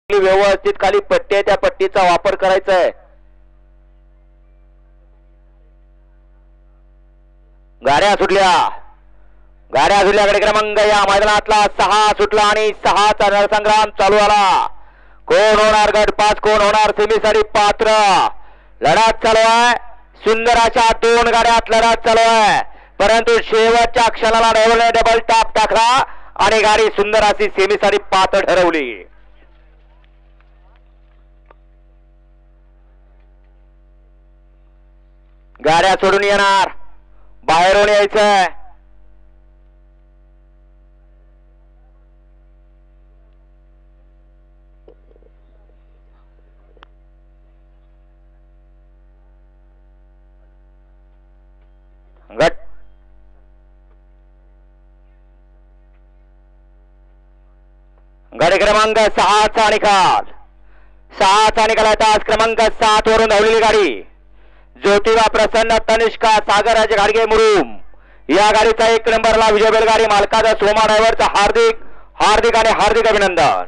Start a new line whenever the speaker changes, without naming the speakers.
व्यवस्थित खाली पट्टी आहे, त्या पट्टीचा वापर करायचा आहे। गाड्या सुटल्या कडे क्रमांक या मैदानातला 6 सुटला आणि 6चा रणसंग्राम चालू आला। कोण होणार गट 5, कोण होणार सेमीसाठी पात्र, लढत चालू आहे। सुंदर अशा 2 गाड्यात लढत चालू आहे, परंतु शेवटच्या क्षणाला ड्रायव्हरने डबल टॅप टाकला आणि गाडी सुंदर अशी सेमीसाठी पात्र ठरवली। गाड्या सोडून येणार, बाहेरून यायचं। गट क्रमांक 6चा निकाल, 6चा निकाल आहे। तास क्रमांक 7 वरून धावलेली गाडी ज्योतिबा प्रसन्न तनिष्का सागरराज घाडगे मुरुम या गाडीचा 1 नंबरला विजय बैलगाडी मालकाचा सोमा ड्रायव्हरचा हार्दिक आणि हार्दिक अभिनंदन।